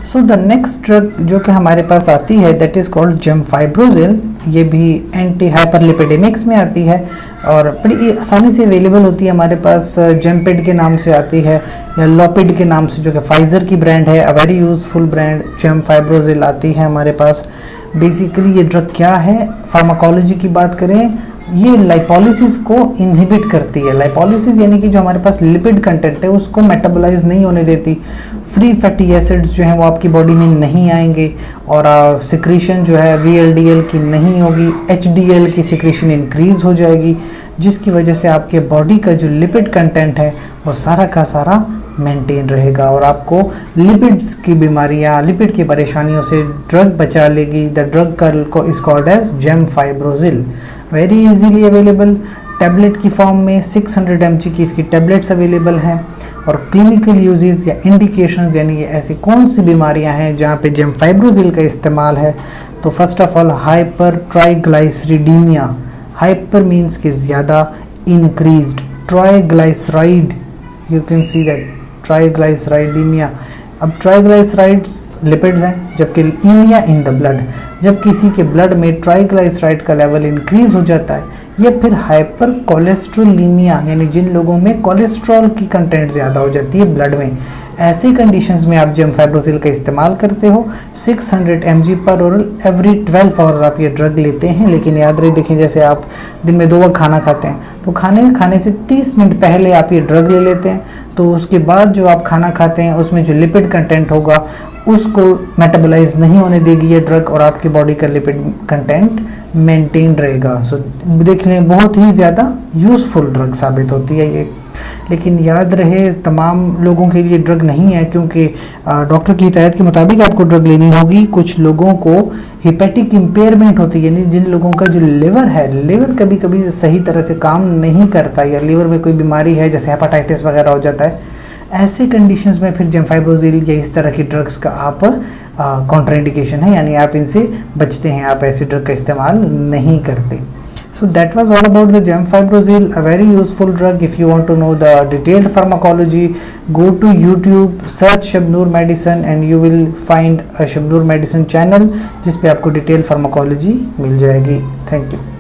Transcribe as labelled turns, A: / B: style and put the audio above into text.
A: So the next drug जो कि हमारे पास आती है दैट इज़ कॉल्ड जेमफाइब्रोजिल। ये भी एंटी हाइपरलिपिडेमिक्स में आती है और बड़ी आसानी से अवेलेबल होती है हमारे पास। जेमपेड के नाम से आती है या लॉपिड के नाम से, जो कि फाइज़र की ब्रांड है। अ वेरी यूज़फुल ब्रांड जेमफाइब्रोजिल आती है हमारे पास। बेसिकली ये ड्रग क्या है, फार्माकोलॉजी की बात करें, ये लाइपोलिसिस को इनहिबिट करती है। लाइपोलिसिस यानी कि जो हमारे पास लिपिड कंटेंट है उसको मेटाबोलाइज नहीं होने देती। फ्री फैटी एसिड्स जो हैं वो आपकी बॉडी में नहीं आएंगे और सिक्रीशन जो है VLDL की नहीं होगी, HDL की सिक्रीशन इंक्रीज हो जाएगी, जिसकी वजह से आपके बॉडी का जो लिपिड कंटेंट है वो सारा का सारा मेंटेन रहेगा और आपको लिपिड्स की बीमारियां, लिपिड की परेशानियों से ड्रग बचा लेगी। The drug is called as gemfibrozil. Very easily available tablet की फॉर्म में 600 mg की इसकी टैबलेट्स अवेलेबल हैं। और क्लिनिकल यूजेस या इंडिकेशंस यानी ऐसी कौन सी बीमारियां हैं जहां पे जेमफाइब्रोजिल का इस्तेमाल है, तो first of all hyper triglyceridemia. Hyper means के ज़्यादा, increased, triglyceride, you can see that triglyceridemia. अब ट्राइग्लाइसराइड्स लिपिड्स हैं, जबकि ईमिया इन द ब्लड, जब किसी के ब्लड में ट्राइग्लाइसराइड का लेवल इंक्रीज हो जाता है, या फिर हाइपर कोलेस्ट्रोलीमिया यानी जिन लोगों में कोलेस्ट्रॉल की कंटेंट ज़्यादा हो जाती है ब्लड में, ऐसी कंडीशंस में आप जेमफाइब्रोजिल का इस्तेमाल करते हो। 600 mg पर ओरल एवरी 12 आवर्स आप ये ड्रग लेते हैं। लेकिन याद रहे, देखें जैसे आप दिन में 2 वक्त खाना खाते हैं तो खाने से 30 मिनट पहले आप ये ड्रग ले लेते हैं, तो उसके बाद जो आप खाना खाते हैं उसमें जो लिपिड कंटेंट होगा उसको मेटाबोलाइज नहीं होने देगी ये ड्रग और आपकी बॉडी का लिपिड कंटेंट मेंटेन रहेगा। सो देख लें, बहुत ही ज़्यादा यूज़फुल ड्रग साबित होती है ये। लेकिन याद रहे, तमाम लोगों के लिए ड्रग नहीं है, क्योंकि डॉक्टर की हिदायत के मुताबिक आपको ड्रग लेनी होगी। कुछ लोगों को हिपैटिक इम्पेयरमेंट होती है, यानी जिन लोगों का जो लिवर है, लिवर कभी कभी सही तरह से काम नहीं करता या लिवर में कोई बीमारी है जैसे हेपाटाइटिस वगैरह हो जाता है, ऐसे कंडीशंस में फिर जेमफाइब्रोजिल या इस तरह की ड्रग्स का आप कॉन्ट्राइंडिकेशन है, यानी आप इनसे बचते हैं, आप ऐसे ड्रग का इस्तेमाल नहीं करते। So that was all about the gemfibrosil, a very useful drug. If you want to know the detailed pharmacology, go to YouTube, search Shabnoor Medicine and you will find a Shabnoor Medicine channel जिस पे आपको detail pharmacology मिल जाएगी। Thank you.